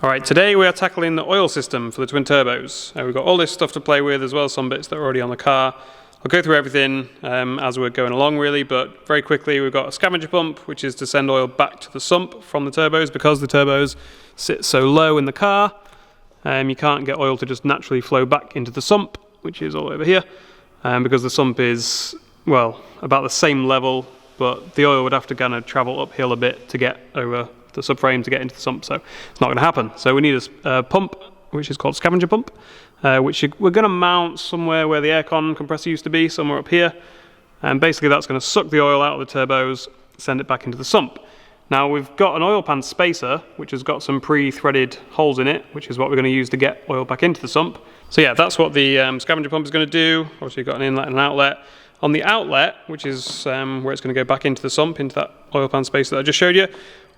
Alright, today we are tackling the oil system for the twin turbos. We've got all this stuff to play with, as well as some bits that are already on the car. I'll go through everything as we're going along really, but very quickly we've got a scavenger pump, which is to send oil back to the sump from the turbos. Because the turbos sit so low in the car, you can't get oil to just naturally flow back into the sump, which is all over here, because the sump is, well, about the same level, but the oil would have to kind of travel uphill a bit to get over the subframe to get into the sump, so it's not going to happen. So we need a pump, which is called Scavenger pump, which we're going to mount somewhere where the aircon compressor used to be, somewhere up here, and basically that's going to suck the oil out of the turbos, send it back into the sump. Now we've got an oil pan spacer, which has got some pre-threaded holes in it, which is what we're going to use to get oil back into the sump. So yeah, that's what the Scavenger pump is going to do. Obviously you've got an inlet and an outlet. On the outlet, which is where it's going to go back into the sump, into that oil pan spacer that I just showed you,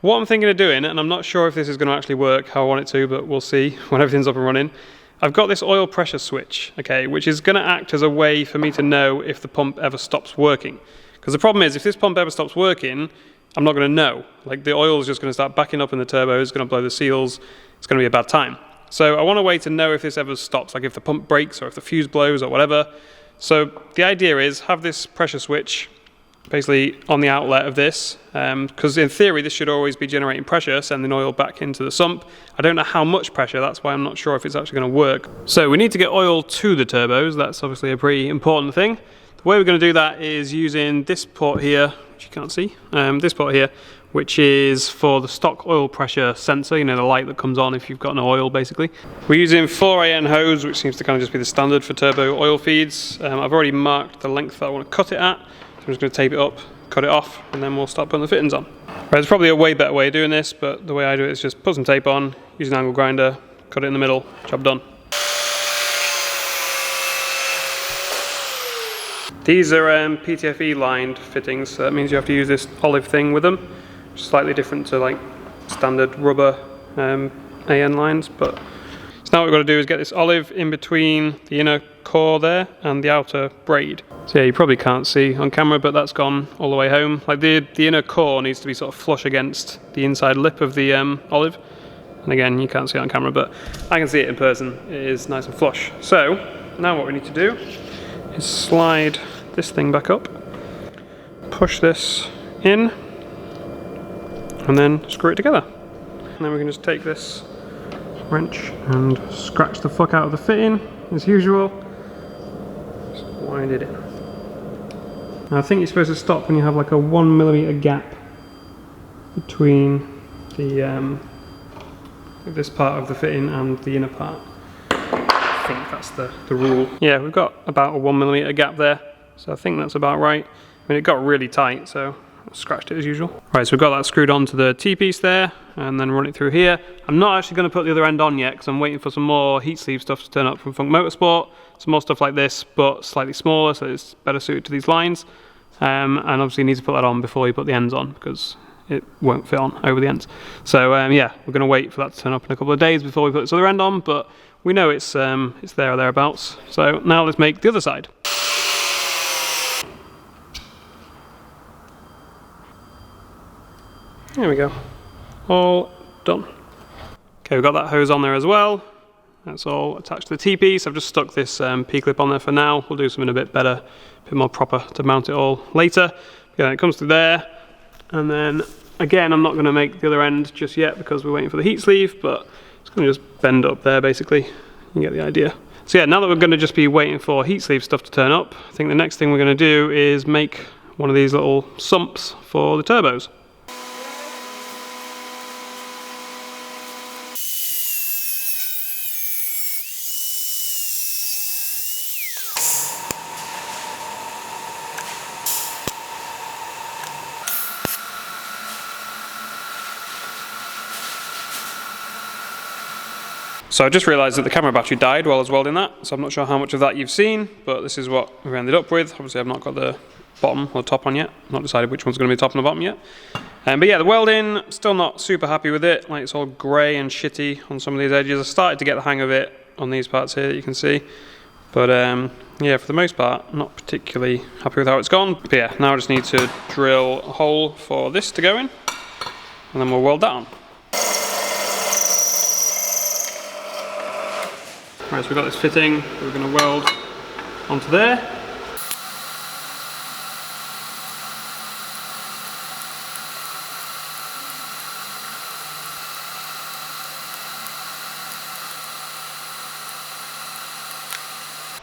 what I'm thinking of doing, and I'm not sure if this is going to actually work how I want it to, but we'll see when everything's up and running. I've got this oil pressure switch, okay, which is going to act as a way for me to know if the pump ever stops working. Because the problem is, if this pump ever stops working, I'm not going to know. Like, the oil is just going to start backing up in the turbo, it's going to blow the seals, it's going to be a bad time. So I want a way to know if this ever stops, like if the pump breaks or if the fuse blows or whatever. So the idea is have this pressure switch basically on the outlet of this, because in theory this should always be generating pressure, sending oil back into the sump. I don't know how much pressure, that's why I'm not sure if it's actually going to work. So we need to get oil to the turbos, that's obviously a pretty important thing. The way we're going to do that is using this port here, which you can't see, this port here, which is for the stock oil pressure sensor, you know, the light that comes on if you've got no oil basically. We're using 4AN hose, which seems to kind of just be the standard for turbo oil feeds. I've already marked the length that I want to cut it at. I'm just going to tape it up, cut it off, and then we'll start putting the fittings on. Right, there's probably a way better way of doing this, but the way I do it is just put some tape on, use an angle grinder, cut it in the middle, job done. These are PTFE lined fittings, so that means you have to use this olive thing with them, which is slightly different to like standard rubber AN lines, but so now what we've got to do is get this olive in between the inner core there and the outer braid. So yeah, you probably can't see on camera, but that's gone all the way home. Like the inner core needs to be sort of flush against the inside lip of the olive. And again, you can't see it on camera, but I can see it in person. It is nice and flush. So now what we need to do is slide this thing back up, push this in, and then screw it together. And then we can just take this wrench and scratch the fuck out of the fitting as usual. Just wind it in. Now I think you're supposed to stop when you have like a 1mm gap between the this part of the fitting and the inner part. I think that's the rule. Yeah, we've got about a 1mm gap there, so I think that's about right. I mean, it got really tight, so I scratched it as usual. Right, so we've got that screwed onto the T-piece there, and then run it through here. I'm not actually going to put the other end on yet, because I'm waiting for some more heat sleeve stuff to turn up from Funk Motorsport. Some more stuff like this, but slightly smaller, so it's better suited to these lines. And obviously you need to put that on before you put the ends on, because it won't fit on over the ends. So yeah, we're going to wait for that to turn up in a couple of days before we put this other end on, but we know it's there or thereabouts. So now let's make the other side. There we go, all done. Okay, we've got that hose on there as well. That's all attached to the T-piece. I've just stuck this P-clip on there for now. We'll do something a bit better, a bit more proper to mount it all later. Yeah, it comes through there. And then, again, I'm not going to make the other end just yet because we're waiting for the heat sleeve, but it's going to just bend up there, basically. You get the idea. So yeah, now that we're going to just be waiting for heat sleeve stuff to turn up, I think the next thing we're going to do is make one of these little sumps for the turbos. So I just realised that the camera battery died while I was welding that, so I'm not sure how much of that you've seen, but this is what we've ended up with. Obviously I've not got the bottom or top on yet, I've not decided which one's going to be top and the bottom yet. But yeah, the welding, still not super happy with it, like it's all grey and shitty on some of these edges. I started to get the hang of it on these parts here that you can see, but yeah, for the most part, not particularly happy with how it's gone. But yeah, now I just need to drill a hole for this to go in, and then we'll weld that on. Right, so we've got this fitting that we're going to weld onto there.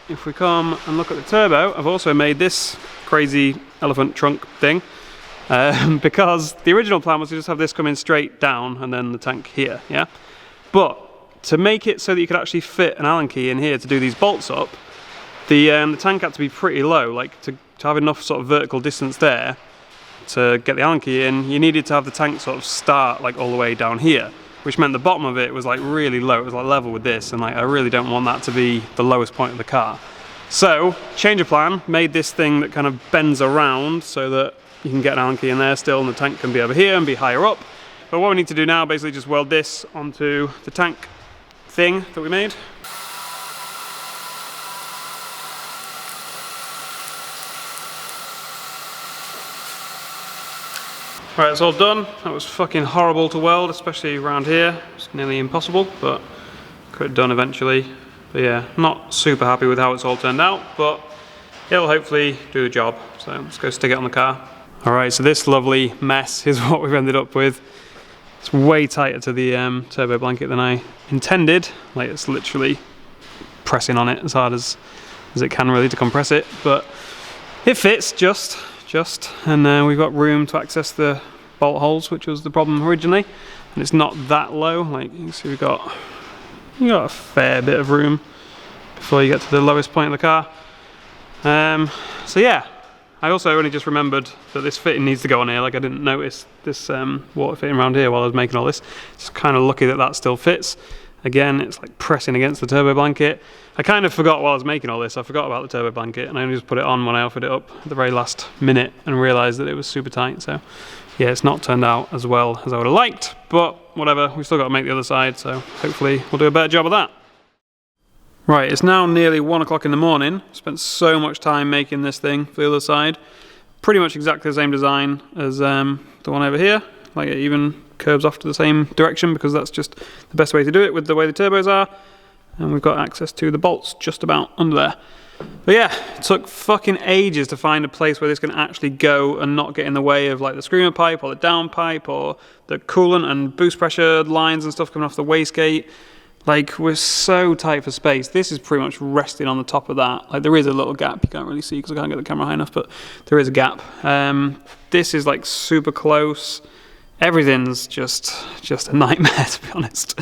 If we come and look at the turbo, I've also made this crazy elephant trunk thing because the original plan was to just have this come in straight down and then the tank here, yeah? But to make it so that you could actually fit an Allen key in here to do these bolts up, the tank had to be pretty low, like to have enough sort of vertical distance there to get the Allen key in, you needed to have the tank sort of start like all the way down here, which meant the bottom of it was like really low. It was like level with this, and like I really don't want that to be the lowest point of the car. So, change of plan, made this thing that kind of bends around so that you can get an Allen key in there still, and the tank can be over here and be higher up. But what we need to do now, basically just weld this onto the tank thing that we made. Right, it's all done. That was fucking horrible to weld, especially around here. It's nearly impossible, but could have done eventually. But yeah, not super happy with how it's all turned out, but it'll hopefully do the job. So let's go stick it on the car. All right, so this lovely mess is what we've ended up with. It's way tighter to the turbo blanket than I intended. Like, it's literally pressing on it as hard as it can really to compress it, but it fits just, and we've got room to access the bolt holes, which was the problem originally, and it's not that low. Like, you can see you got a fair bit of room before you get to the lowest point of the car. So yeah, I also only just remembered that this fitting needs to go on here. Like, I didn't notice this water fitting around here while I was making all this. It's kind of lucky that that still fits. Again, it's like pressing against the turbo blanket. I kind of forgot while I was making all this, I forgot about the turbo blanket, and I only just put it on when I offered it up at the very last minute and realised that it was super tight. So yeah, it's not turned out as well as I would have liked, but whatever, we've still got to make the other side, so hopefully we'll do a better job of that. Right, it's now nearly 1 o'clock in the morning. Spent so much time making this thing for the other side. Pretty much exactly the same design as the one over here. Like, it even curves off to the same direction because that's just the best way to do it with the way the turbos are. And we've got access to the bolts just about under there. But yeah, it took fucking ages to find a place where this can actually go and not get in the way of like the screamer pipe or the down pipe or the coolant and boost pressure lines and stuff coming off the wastegate. Like, we're so tight for space. This is pretty much resting on the top of that. Like, there is a little gap you can't really see because I can't get the camera high enough, but there is a gap. This is like super close. Everything's just a nightmare, to be honest.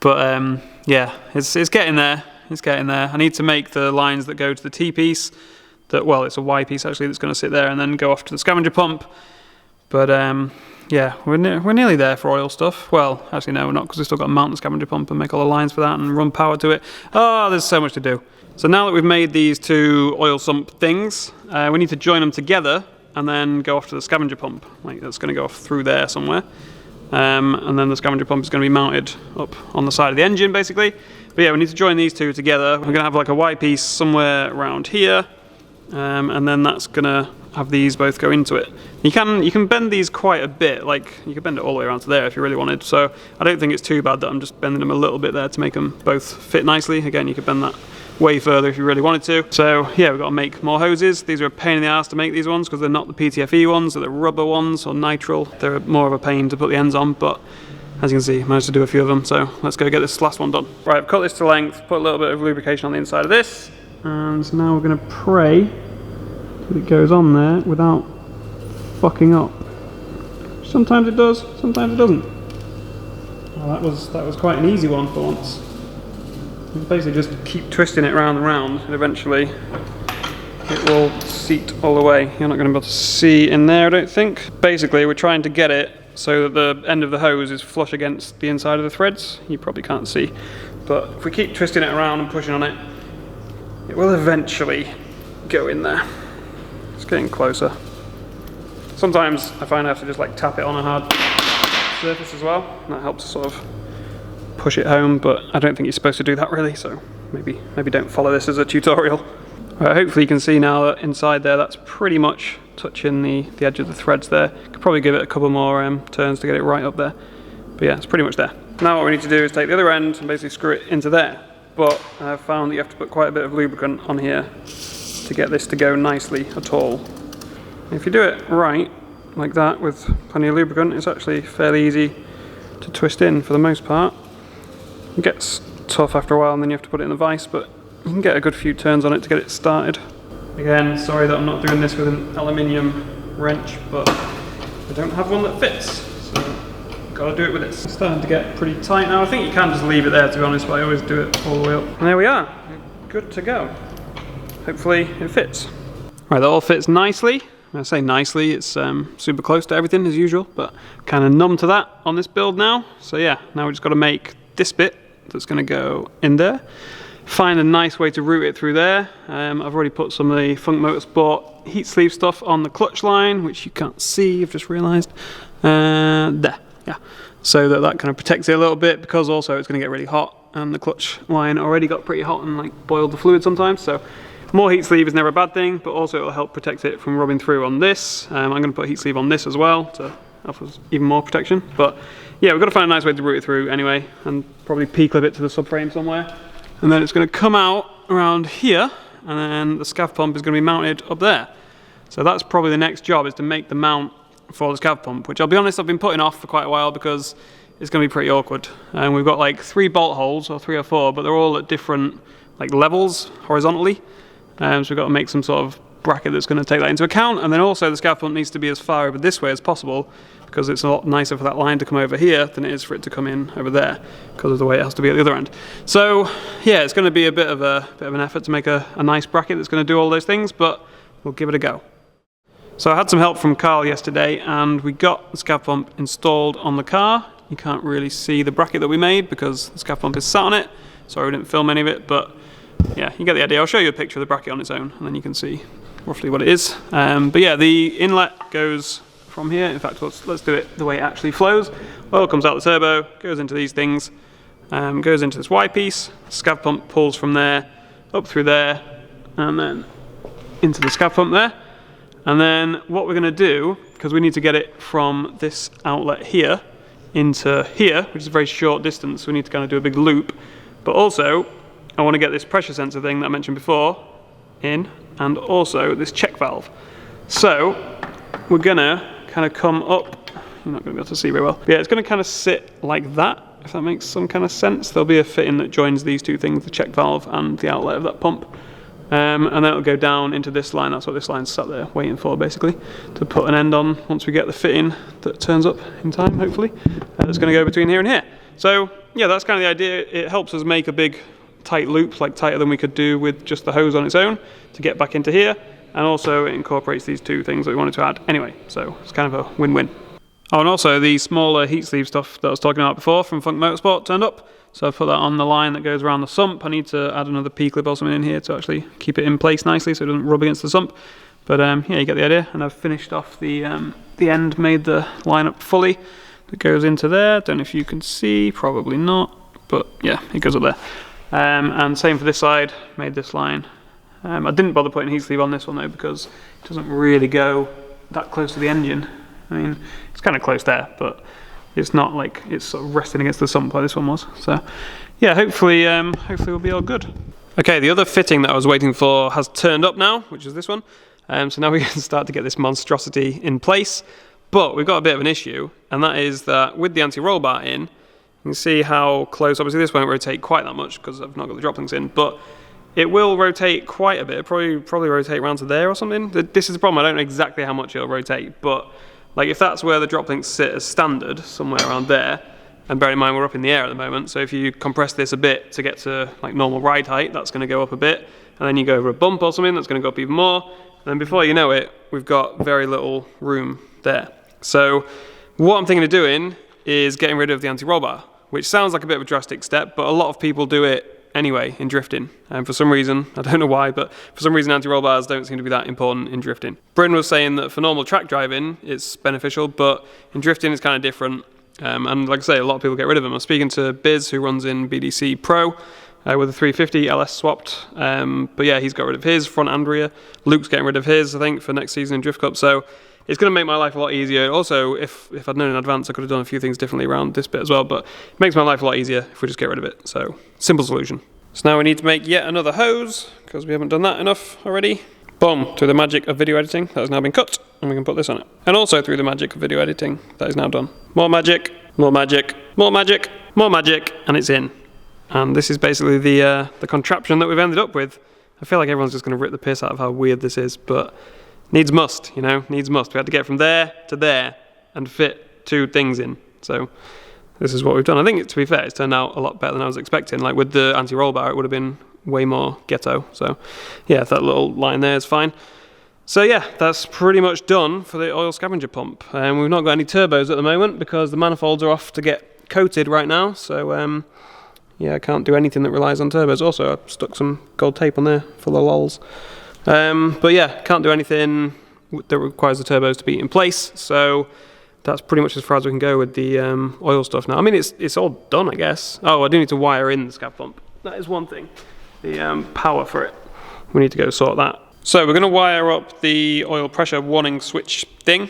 But yeah, it's getting there. It's getting there. I need to make the lines that go to the T piece. Well, it's a Y piece actually that's going to sit there and then go off to the scavenger pump. But yeah, we're nearly there for oil stuff. Well, actually no, we're not, because we've still got to mount the scavenger pump and make all the lines for that and run power to it. Oh, there's so much to do. So now that we've made these two oil sump things, we need to join them together and then go off to the scavenger pump. Like, that's going to go off through there somewhere. And then the scavenger pump is going to be mounted up on the side of the engine, basically. But yeah, we need to join these two together. We're going to have like a Y piece somewhere around here, and then that's going to have these both go into it. You can bend these quite a bit. Like, you could bend it all the way around to there if you really wanted. So I don't think it's too bad that I'm just bending them a little bit there to make them both fit nicely. Again, you could bend that way further if you really wanted to. So yeah, we've got to make more hoses. These are a pain in the ass to make, these ones, because they're not the PTFE ones, they're the rubber ones or nitrile. They're more of a pain to put the ends on, but as you can see, I managed to do a few of them. So let's go get this last one done. Right, I've cut this to length, put a little bit of lubrication on the inside of this, and now we're going to pray that it goes on there without fucking up. Sometimes it does, sometimes it doesn't. Well, that was quite an easy one for once. You basically just keep twisting it round and round, and eventually it will seat all the way. You're not going to be able to see in there, I don't think. Basically, we're trying to get it so that the end of the hose is flush against the inside of the threads. You probably can't see, but if we keep twisting it around and pushing on it, it will eventually go in there. It's getting closer. Sometimes I find I have to just like tap it on a hard surface as well, and that helps sort of push it home, but I don't think you're supposed to do that really, so maybe don't follow this as a tutorial. Right, hopefully you can see now that inside there that's pretty much touching the edge of the threads there. Could probably give it a couple more turns to get it right up there, but yeah, it's pretty much there. Now what we need to do is take the other end and basically screw it into there. but I've found that you have to put quite a bit of lubricant on here to get this to go nicely at all. If you do it right, like that, with plenty of lubricant, it's actually fairly easy to twist in for the most part. It gets tough after a while and then you have to put it in the vise, but you can get a good few turns on it to get it started. Again, sorry that I'm not doing this with an aluminium wrench, but I don't have one that fits, so I've got to do it with this. It's starting to get pretty tight now. I think you can just leave it there, to be honest, but I always do it all the way up. And there we are, good to go. Hopefully it fits. Right, that all fits nicely. When I say nicely, it's super close to everything as usual, but kind of numb to that on this build now. So yeah, now we've just got to make this bit that's going to go in there. Find a nice way to route it through there. I've already put some of the Funk Motorsport heat sleeve stuff on the clutch line, which you can't see, I've just realised. There, yeah. So that kind of protects it a little bit, because also it's going to get really hot, and the clutch line already got pretty hot and like boiled the fluid sometimes. So more heat sleeve is never a bad thing, but also it'll help protect it from rubbing through on this. I'm going to put heat sleeve on this as well to offer even more protection. But yeah, we've got to find a nice way to route it through anyway, and probably P-clip it to the subframe somewhere. And then it's going to come out around here, and then the scav pump is going to be mounted up there. So that's probably the next job, is to make the mount for the scav pump, which I'll be honest, I've been putting off for quite a while because it's going to be pretty awkward. And we've got like 3 bolt holes, or 3 or 4, but they're all at different like levels horizontally. So we've got to make some sort of bracket that's going to take that into account. And then also the scav pump needs to be as far over this way as possible, because it's a lot nicer for that line to come over here than it is for it to come in over there, because of the way it has to be at the other end. So yeah, it's going to be a bit of an effort to make a nice bracket that's going to do all those things, but we'll give it a go. So I had some help from Carl yesterday, and we got the scav pump installed on the car. You can't really see the bracket that we made because the scav pump is sat on it. Sorry we didn't film any of it, but yeah, you get the idea. I'll show you a picture of the bracket on its own, and then you can see roughly what it is. But yeah, the inlet goes from here. In fact, let's do it the way it actually flows. Oil comes out the turbo, goes into these things, goes into this Y piece. Scav pump pulls from there up through there, and then into the scav pump there. And then what we're going to do, because we need to get it from this outlet here into here, which is a very short distance, so we need to kind of do a big loop. But also, I want to get this pressure sensor thing that I mentioned before in, and also this check valve. So we're going to kind of come up, you're not going to be able to see very well, but yeah, it's going to kind of sit like that, if that makes some kind of sense. There'll be a fitting that joins these two things, the check valve and the outlet of that pump. And then it'll go down into this line. That's what this line's sat there waiting for, basically, to put an end on once we get the fitting that turns up in time, hopefully. It's going to go between here and here. So yeah, that's kind of the idea. It helps us make a big tight loop, like tighter than we could do with just the hose on its own, to get back into here. And also it incorporates these two things that we wanted to add anyway. So it's kind of a win-win. Oh, and also the smaller heat sleeve stuff that I was talking about before from Funk Motorsport turned up. So I've put that on the line that goes around the sump. I need to add another P-clip or something in here to actually keep it in place nicely so it doesn't rub against the sump. But yeah, you get the idea. And I've finished off the end, made the line up fully. It goes into there. Don't know if you can see, probably not. But yeah, it goes up there. And same for this side, made this line. I didn't bother putting heat sleeve on this one though, because it doesn't really go that close to the engine. I mean, it's kind of close there, but it's not like it's sort of resting against the sump like this one was. So yeah, hopefully we'll be all good. Okay, the other fitting that I was waiting for has turned up now, which is this one. So now we can start to get this monstrosity in place. But we've got a bit of an issue, and that is that with the anti-roll bar in, you can see how close, obviously this won't rotate quite that much because I've not got the drop links in, but it will rotate quite a bit, probably rotate around to there or something. This is the problem, I don't know exactly how much it'll rotate, but like if that's where the drop links sit as standard, somewhere around there, and bear in mind we're up in the air at the moment, so if you compress this a bit to get to like normal ride height, that's going to go up a bit, and then you go over a bump or something, that's going to go up even more, and then before you know it, we've got very little room there. So what I'm thinking of doing is getting rid of the anti-roll bar, which sounds like a bit of a drastic step, but a lot of people do it anyway in drifting, and for some reason, I don't know why, but for some reason anti-roll bars don't seem to be that important in drifting. Bryn was saying that for normal track driving it's beneficial, but in drifting it's kind of different, and like I say, a lot of people get rid of them. I was speaking to Biz, who runs in BDC Pro with a 350 LS swapped, but yeah, he's got rid of his front and rear. Luke's getting rid of his, I think, for next season in Drift Cup, so it's going to make my life a lot easier. Also, if I'd known in advance, I could have done a few things differently around this bit as well, but it makes my life a lot easier if we just get rid of it. So, simple solution. So now we need to make yet another hose, because we haven't done that enough already. Boom, through the magic of video editing, that has now been cut, and we can put this on it. And also through the magic of video editing, that is now done. More magic, more magic, more magic, more magic, and it's in. And this is basically the contraption that we've ended up with. I feel like everyone's just going to rip the piss out of how weird this is, but needs must, you know, needs must. We had to get from there to there and fit 2 things in. So this is what we've done. I think, to be fair, it's turned out a lot better than I was expecting. Like with the anti-roll bar, it would have been way more ghetto. So yeah, that little line there is fine. So yeah, that's pretty much done for the oil scavenger pump. We've not got any turbos at the moment because the manifolds are off to get coated right now. So yeah, I can't do anything that relies on turbos. Also, I stuck some gold tape on there for the lols. But yeah, can't do anything that requires the turbos to be in place. So that's pretty much as far as we can go with the oil stuff now. I mean, it's all done, I guess. Oh, I do need to wire in the scav pump. That is one thing. The power for it. We need to go sort that. So we're going to wire up the oil pressure warning switch thing.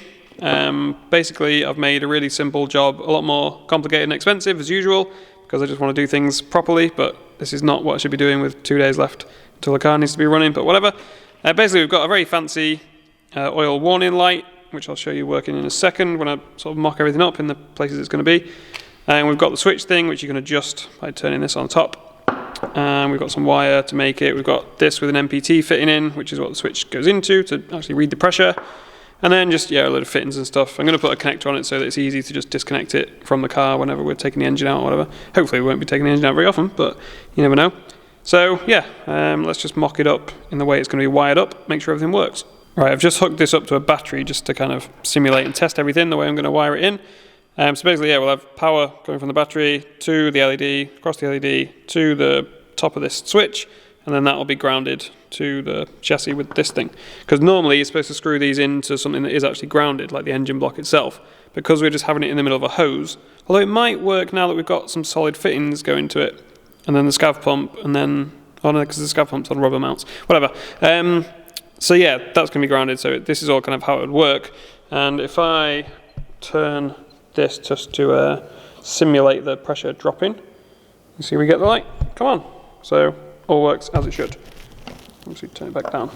Basically, I've made a really simple job, a lot more complicated and expensive as usual, because I just want to do things properly, but this is not what I should be doing with 2 days left until the car needs to be running, but whatever. Basically, we've got a very fancy oil warning light, which I'll show you working in a second when I sort of mock everything up in the places it's going to be. And we've got the switch thing, which you can adjust by turning this on top. And we've got some wire to make it. We've got this with an MPT fitting in, which is what the switch goes into to actually read the pressure. And then just, yeah, a load of fittings and stuff. I'm going to put a connector on it so that it's easy to just disconnect it from the car whenever we're taking the engine out or whatever. Hopefully we won't be taking the engine out very often, but you never know. So yeah, let's just mock it up in the way it's going to be wired up, make sure everything works. Right, I've just hooked this up to a battery just to kind of simulate and test everything the way I'm going to wire it in. So basically, yeah, we'll have power going from the battery to the LED, across the LED, to the top of this switch, and then that will be grounded to the chassis with this thing. Because normally you're supposed to screw these into something that is actually grounded, like the engine block itself. Because we're just having it in the middle of a hose, although it might work now that we've got some solid fittings going to it, and then the scav pump, and then, oh no, because the scav pump's on rubber mounts, whatever. So yeah, that's going to be grounded, so this is all kind of how it would work. And if I turn this just to simulate the pressure dropping, you see we get the light, come on. So all works as it should. Obviously turn it back down,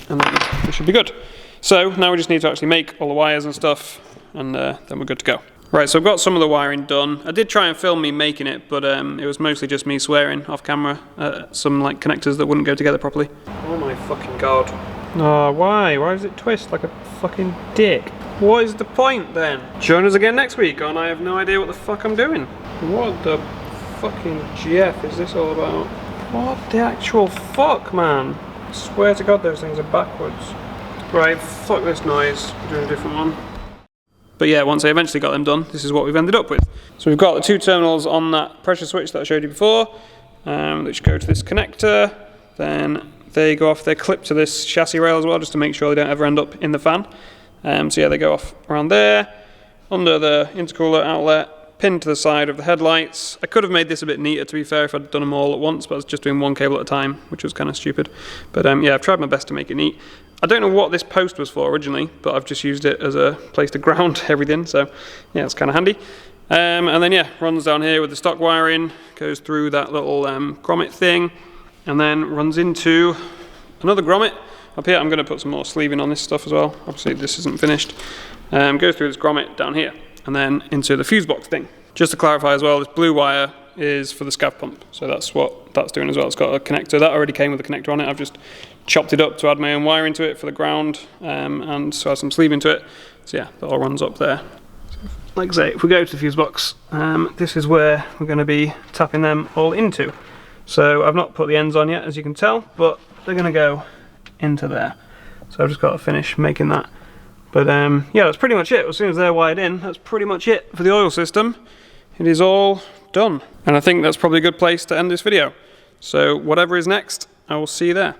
and then it should be good. So now we just need to actually make all the wires and stuff, and then we're good to go. Right, so I've got some of the wiring done. I did try and film me making it, but it was mostly just me swearing off camera at some like connectors that wouldn't go together properly. Oh my fucking god. Oh, why? Why does it twist like a fucking dick? What is the point then? Join us again next week on I have no idea what the fuck I'm doing. What the fucking Jeff is this all about? What the actual fuck, man? I swear to god those things are backwards. Right, fuck this noise. I'm doing a different one. But yeah, once I eventually got them done, this is what we've ended up with. So we've got the 2 terminals on that pressure switch that I showed you before, which go to this connector. Then they go off, they're clipped to this chassis rail as well, just to make sure they don't ever end up in the fan. So yeah, they go off around there, under the intercooler outlet, pinned to the side of the headlights. I could have made this a bit neater, to be fair, if I'd done them all at once, but I was just doing one cable at a time, which was kind of stupid. But yeah, I've tried my best to make it neat. I don't know what this post was for originally, but I've just used it as a place to ground everything, so yeah, it's kind of handy. And then yeah, runs down here with the stock wiring, goes through that little grommet thing, and then runs into another grommet. Up here I'm going to put some more sleeving on this stuff as well, obviously this isn't finished. Goes through this grommet down here, and then into the fuse box thing. Just to clarify as well, this blue wire is for the scav pump, so that's what that's doing as well. It's got a connector, that already came with a connector on it. I've just chopped it up to add my own wire into it for the ground, and so add some sleeve into it. So yeah, that all runs up there. Like I say, if we go to the fuse box, this is where we're going to be tapping them all into. So I've not put the ends on yet, as you can tell, but they're going to go into there. So I've just got to finish making that. But yeah, that's pretty much it. As soon as they're wired in, that's pretty much it for the oil system. It is all done. And I think that's probably a good place to end this video. So whatever is next, I will see you there.